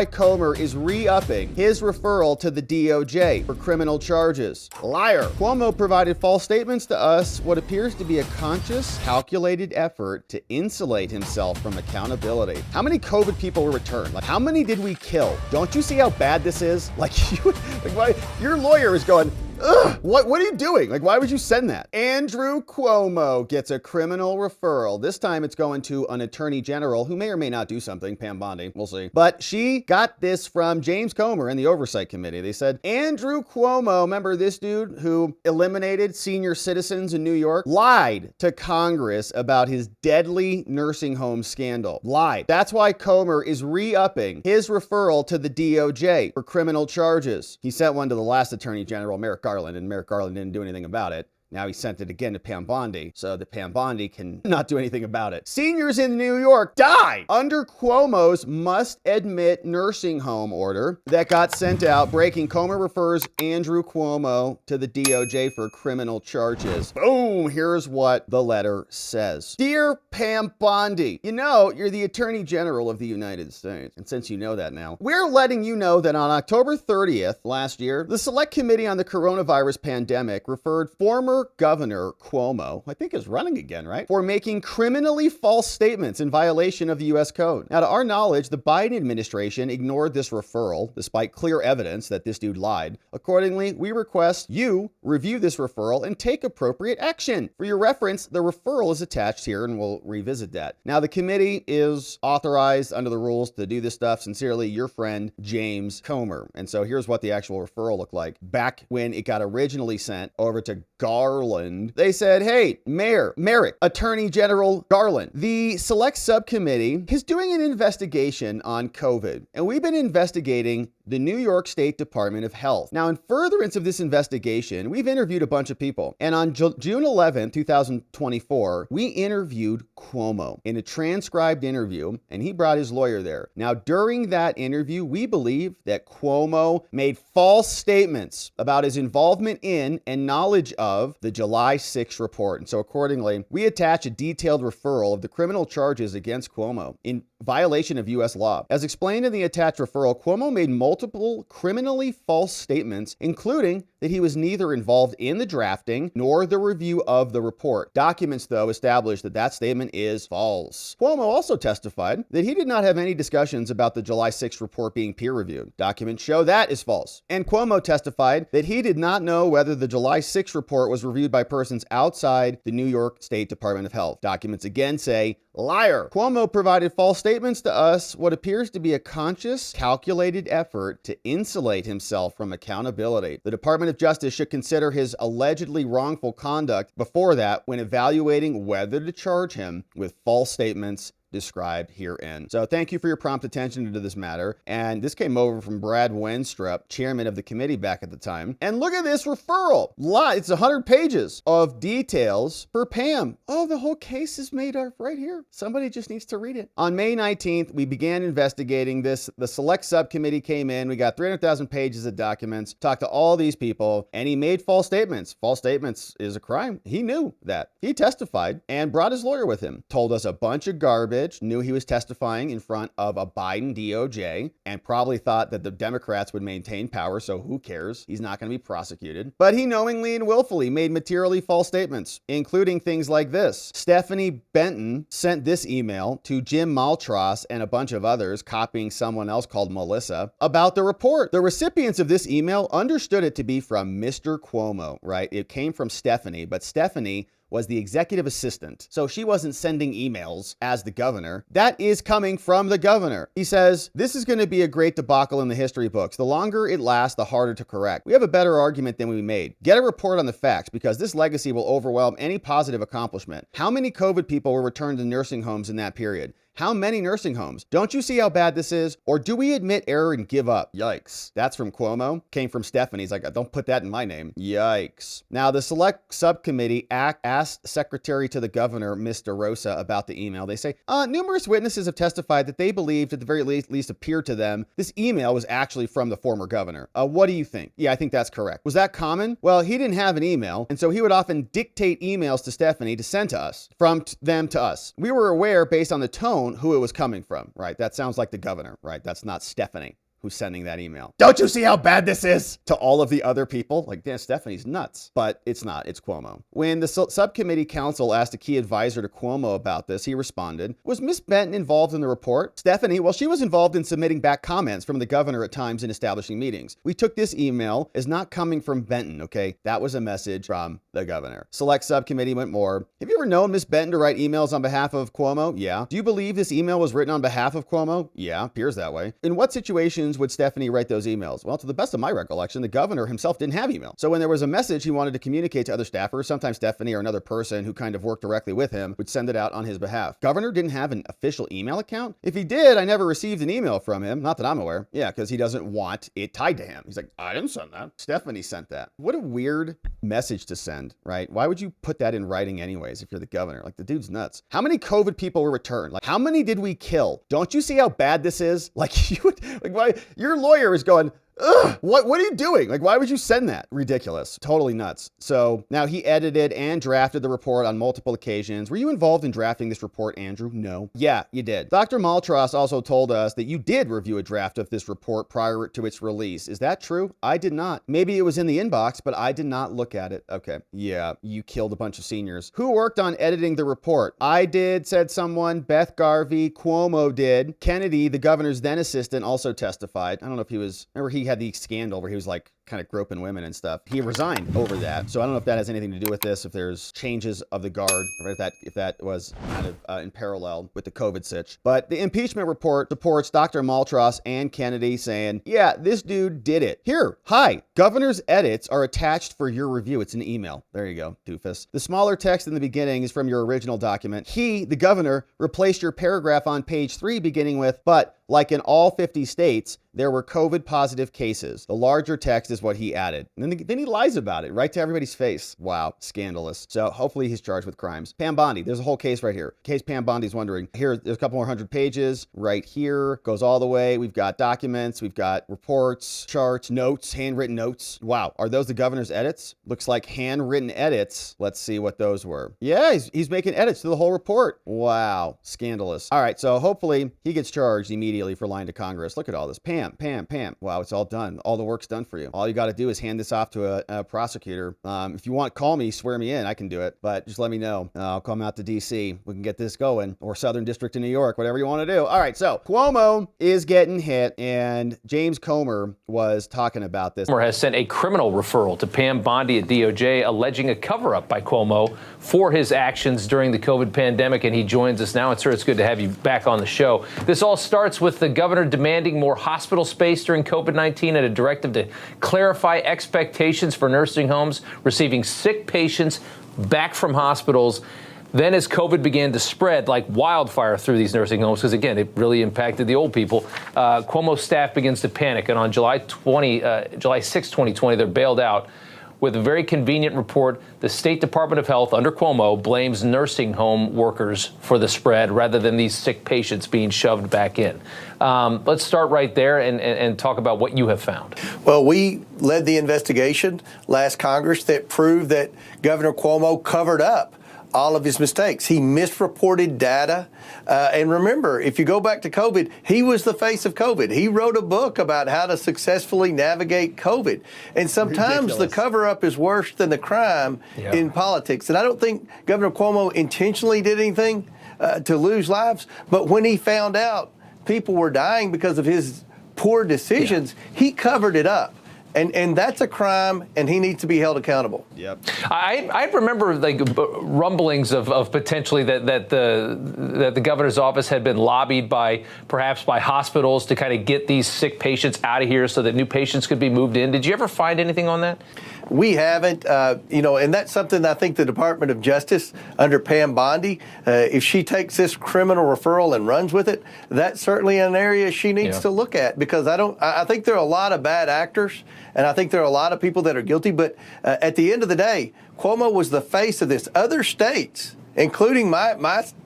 Comer is re-upping his referral to the DOJ for criminal charges. Liar. Cuomo provided false statements to us, what appears to be a conscious, calculated effort to insulate himself from accountability. How many COVID people were returned? Like, how many did we kill? Don't you see how bad this is? Your lawyer is going, ugh, what are you doing? Like, why would you send that? Andrew Cuomo gets a criminal referral. This time it's going to an attorney general who may or may not do something, Pam Bondi, we'll see. But she got this from James Comer in the Oversight Committee. They said, Andrew Cuomo, remember this dude who eliminated senior citizens in New York, lied to Congress about his deadly nursing home scandal. Lied. That's why Comer is re-upping his referral to the DOJ for criminal charges. He sent one to the last attorney general, Merrick Garland, and Merrick Garland didn't do anything about it. Now he sent it again to Pam Bondi, so that Pam Bondi can not do anything about it. Seniors in New York died under Cuomo's must-admit nursing home order that got sent out. Breaking, Comer refers Andrew Cuomo to the DOJ for criminal charges. Boom, here's what the letter says. Dear Pam Bondi, you know you're the Attorney General of the United States. And since you know that now, we're letting you know that on October 30th last year, the Select Committee on the Coronavirus Pandemic referred former Governor Cuomo, I think is running again, right, for making criminally false statements in violation of the U.S. Code. Now, to our knowledge, the Biden administration ignored this referral despite clear evidence that this dude lied. Accordingly, we request you review this referral and take appropriate action. For your reference, the referral is attached here and we'll revisit that. Now, the committee is authorized under the rules to do this stuff. Sincerely, your friend, James Comer. And so here's what the actual referral looked like. Back when it got originally sent over to Garland, they said, hey, Merrick, Attorney General Garland, the Select Subcommittee is doing an investigation on COVID, and we've been investigating the New York State Department of Health. Now, in furtherance of this investigation, we've interviewed a bunch of people. And on June 11, 2024, we interviewed Cuomo in a transcribed interview, and he brought his lawyer there. Now, during that interview, we believe that Cuomo made false statements about his involvement in and knowledge of the July 6th report. And so accordingly, we attach a detailed referral of the criminal charges against Cuomo in violation of U.S. law. As explained in the attached referral, Cuomo made multiple criminally false statements, including that he was neither involved in the drafting nor the review of the report. Documents, though, establish that that statement is false. Cuomo also testified that he did not have any discussions about the July 6th report being peer-reviewed. Documents show that is false. And Cuomo testified that he did not know whether the July 6th report was reviewed by persons outside the New York State Department of Health. Documents again say, liar. Cuomo provided false statements to us, what appears to be a conscious, calculated effort to insulate himself from accountability. The Department of Justice should consider his allegedly wrongful conduct before that when evaluating whether to charge him with false statements described herein. So thank you for your prompt attention to this matter. And this came over from Brad Wenstrup, chairman of the committee back at the time. And look at this referral. It's 100 pages of details for Pam. Oh, the whole case is made up right here. Somebody just needs to read it. On May 19th, we began investigating this. The Select Subcommittee came in. We got 300,000 pages of documents, talked to all these people, and he made false statements. False statements is a crime. He knew that. He testified and brought his lawyer with him, told us a bunch of garbage, knew he was testifying in front of a Biden DOJ, and probably thought that the Democrats would maintain power, so who cares? He's not going to be prosecuted. But he knowingly and willfully made materially false statements, including things like this. Stephanie Benton sent this email to Jim Maltros and a bunch of others, copying someone else called Melissa, about the report. The recipients of this email understood it to be from Mr. Cuomo, right? It came from Stephanie, but Stephanie was the executive assistant. So she wasn't sending emails as the governor. That is coming from the governor. He says, this is going to be a great debacle in the history books. The longer it lasts, the harder to correct. We have a better argument than we made. Get a report on the facts because this legacy will overwhelm any positive accomplishment. How many COVID people were returned to nursing homes in that period? How many nursing homes? Don't you see how bad this is? Or do we admit error and give up? Yikes. That's from Cuomo. Came from Stephanie. He's like, don't put that in my name. Yikes. Now, the Select Subcommittee asked Secretary to the Governor, Ms. DeRosa, about the email. They say, numerous witnesses have testified that they believed, at the very least appeared to them, this email was actually from the former governor. What do you think? Yeah, I think that's correct. Was that common? Well, he didn't have an email, and so he would often dictate emails to Stephanie to send to us, from them to us. We were aware, based on the tone known who it was coming from, right? That sounds like the governor, right? That's not Stephanie who's sending that email. Don't you see how bad this is? To all of the other people? Like, damn, Stephanie's nuts. But it's not. It's Cuomo. When the subcommittee counsel asked a key advisor to Cuomo about this, he responded, was Miss Benton involved in the report? Stephanie, well, she was involved in submitting back comments from the governor at times in establishing meetings. We took this email as not coming from Benton, okay? That was a message from the governor. Select subcommittee went more. Have you ever known Miss Benton to write emails on behalf of Cuomo? Yeah. Do you believe this email was written on behalf of Cuomo? Yeah, appears that way. In what situations would Stephanie write those emails? Well, to the best of my recollection, the governor himself didn't have email. So when there was a message he wanted to communicate to other staffers, sometimes Stephanie or another person who kind of worked directly with him would send it out on his behalf. Governor didn't have an official email account? If he did, I never received an email from him. Not that I'm aware. Yeah, because he doesn't want it tied to him. He's like, I didn't send that. Stephanie sent that. What a weird message to send, right? Why would you put that in writing anyways if you're the governor? Like, the dude's nuts. How many COVID people were returned? Like, how many did we kill? Don't you see how bad this is? Like, you would, like, why your lawyer is going, ugh, what are you doing? Like, why would you send that? Ridiculous. Totally nuts. So now he edited and drafted the report on multiple occasions. Were you involved in drafting this report, Andrew? No. Yeah, you did. Dr. Maltros also told us that you did review a draft of this report prior to its release. Is that true? I did not. Maybe it was in the inbox, but I did not look at it. Okay. Yeah, you killed a bunch of seniors. Who worked on editing the report? I did, said someone. Beth Garvey. Cuomo did. Kennedy, the governor's then assistant, also testified. I don't know if he was, remember he had the scandal where he was like kind of groping women and stuff. He resigned over that. So I don't know if that has anything to do with this, if there's changes of the guard, or if that was kind of in parallel with the COVID sitch. But the impeachment report supports Dr. Maltros and Kennedy saying, yeah, this dude did it. Here, hi, governor's edits are attached for your review. It's an email. There you go, doofus. The smaller text in the beginning is from your original document. He, the governor, replaced your paragraph on page 3 beginning with, but like in all 50 states, there were COVID positive cases. The larger text is what he added. And then he lies about it right to everybody's face. Wow, scandalous. So hopefully he's charged with crimes. Pam Bondi, there's a whole case right here. In case Pam Bondi's wondering, here, there's a couple more hundred pages right here. Goes all the way. We've got documents, we've got reports, charts, notes, handwritten notes. Wow, are those the governor's edits? Looks like handwritten edits. Let's see what those were. Yeah, he's making edits to the whole report. Wow, scandalous. All right, so hopefully he gets charged immediately for lying to Congress. Look at all this. Pam. Wow, it's all done. All the work's done for you. All you got to do is hand this off to a prosecutor. If you want, call me, swear me in. I can do it, but just let me know. I'll come out to DC. We can get this going, or Southern District of New York, whatever you want to do. All right, so Cuomo is getting hit, and James Comer was talking about this. Comer has sent a criminal referral to Pam Bondi at DOJ, alleging a cover-up by Cuomo for his actions during the COVID pandemic, and he joins us now. And sir, it's good to have you back on the show. This all starts with the governor demanding more hospital space during COVID-19 and a directive to clarify expectations for nursing homes receiving sick patients back from hospitals. Then as COVID began to spread like wildfire through these nursing homes, because again, it really impacted the old people, Cuomo's staff begins to panic. And on July 6, 2020, they're bailed out. With a very convenient report, the State Department of Health under Cuomo blames nursing home workers for the spread rather than these sick patients being shoved back in. Let's start right there and talk about what you have found. Well, we led the investigation last Congress that proved that Governor Cuomo covered up all of his mistakes. He misreported data. And remember, if you go back to COVID, he was the face of COVID. He wrote a book about how to successfully navigate COVID. And sometimes the cover-up is worse than the crime in politics. And I don't think Governor Cuomo intentionally did anything to lose lives. But when he found out people were dying because of his poor decisions, he covered it up. And that's a crime, and he needs to be held accountable. Yep. I remember like rumblings of potentially that the governor's office had been lobbied perhaps by hospitals to kind of get these sick patients out of here so that new patients could be moved in. Did you ever find anything on that? We haven't, and that's something I think the Department of Justice under Pam Bondi, if she takes this criminal referral and runs with it, that's certainly an area she needs to look at, because I think there are a lot of bad actors, and I think there are a lot of people that are guilty. But at the end of the day, Cuomo was the face of this. Other states, including my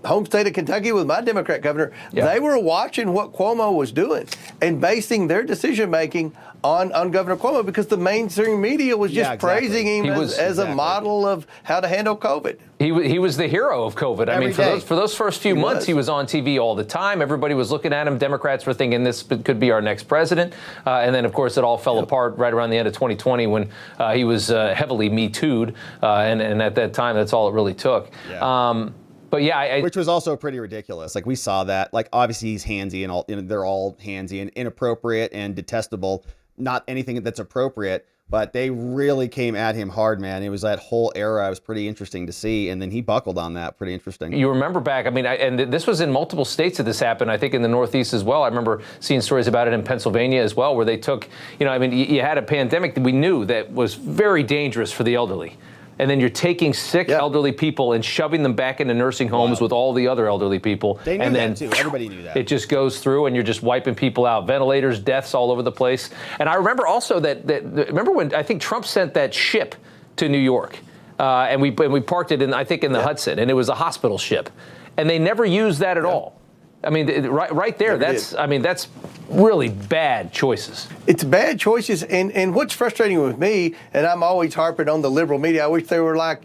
home state of Kentucky with my Democrat governor, they were watching what Cuomo was doing and basing their decision-making on Governor Cuomo, because the mainstream media was just praising him as a model of how to handle COVID. He was the hero of COVID. I mean, for those first few months, he was on TV all the time. Everybody was looking at him. Democrats were thinking this could be our next president. And then, of course, it all fell apart right around the end of 2020 when he was heavily Me Too'd. And at that time, that's all it really took. Yeah. But yeah, which was also pretty ridiculous. Like, we saw that. Like, obviously he's handsy and all. They're all handsy and inappropriate and detestable. Not anything that's appropriate. But they really came at him hard, man. It was that whole era. It was pretty interesting to see. And then he buckled on that. Pretty interesting. You remember back, I mean, and this was in multiple states that this happened. I think in the Northeast as well. I remember seeing stories about it in Pennsylvania as well, where they took, I mean, you had a pandemic that we knew that was very dangerous for the elderly. And then you're taking sick elderly people and shoving them back into nursing homes with all the other elderly people. They knew and then, that too. Everybody knew that. It just goes through and you're just wiping people out. Ventilators, deaths all over the place. And I remember also remember when I think Trump sent that ship to New York and we parked it in the Hudson, and it was a hospital ship. And they never used that at all. I mean, right there, that's really bad choices. It's bad choices, and what's frustrating with me, and I'm always harping on the liberal media. I wish they were like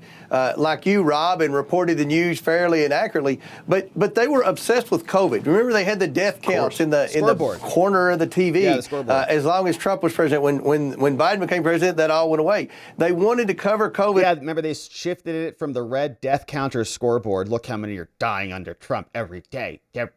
you, Rob, and reported the news fairly and accurately. But they were obsessed with COVID. Remember, they had the death counts in the corner of the TV. Yeah, the scoreboard. As long as Trump was president, when Biden became president, that all went away. They wanted to cover COVID. Yeah, remember they shifted it from the red death counter scoreboard. Look how many are dying under Trump every day. Death,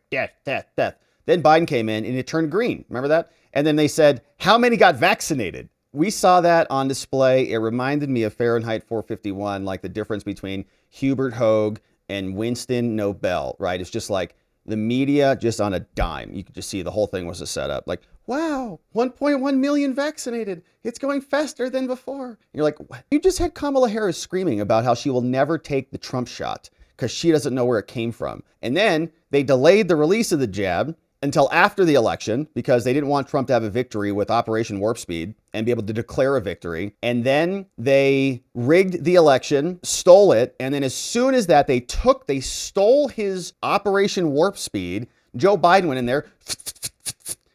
death, death. Then Biden came in and it turned green. Remember that? And then they said, how many got vaccinated? We saw that on display. It reminded me of Fahrenheit 451, like the difference between Hubert Hoag and Winston Nobel, right? It's just like the media just on a dime. You could just see the whole thing was a setup. Like, wow, 1.1 million vaccinated. It's going faster than before. And you're like, what? You just had Kamala Harris screaming about how she will never take the Trump shot because she doesn't know where it came from. And then they delayed the release of the jab until after the election because they didn't want Trump to have a victory with Operation Warp Speed and be able to declare a victory. And then they rigged the election, stole it. And then as soon as that, they stole his Operation Warp Speed. Joe Biden went in there,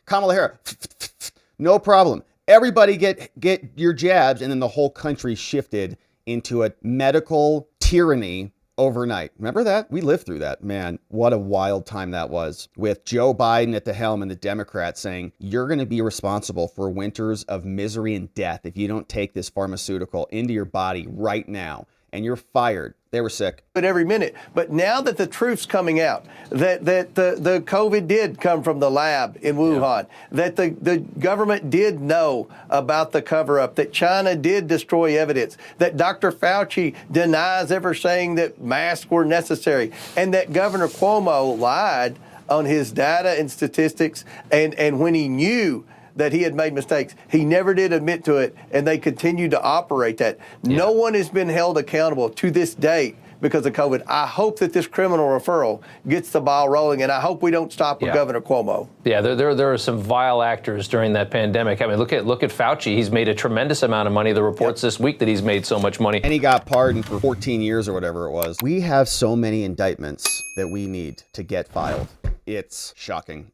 Kamala Harris, no problem. Everybody get your jabs. And then the whole country shifted into a medical tyranny overnight. Remember that? We lived through that. Man, what a wild time that was, with Joe Biden at the helm and the Democrats saying, you're going to be responsible for winters of misery and death if you don't take this pharmaceutical into your body right now. And you're fired. They were sick. But every minute. But now that the truth's coming out, that the COVID did come from the lab in Wuhan, that the government did know about the cover-up, that China did destroy evidence, that Dr. Fauci denies ever saying that masks were necessary, and that Governor Cuomo lied on his data and statistics, and when he knew that he had made mistakes, he never did admit to it, and they continue to operate that. Yeah. No one has been held accountable to this date because of COVID. I hope that this criminal referral gets the ball rolling, and I hope we don't stop with Governor Cuomo. Yeah, there are some vile actors during that pandemic. I mean, look at Fauci. He's made a tremendous amount of money. The reports this week that he's made so much money. And he got pardoned for 14 years or whatever it was. We have so many indictments that we need to get filed. It's shocking.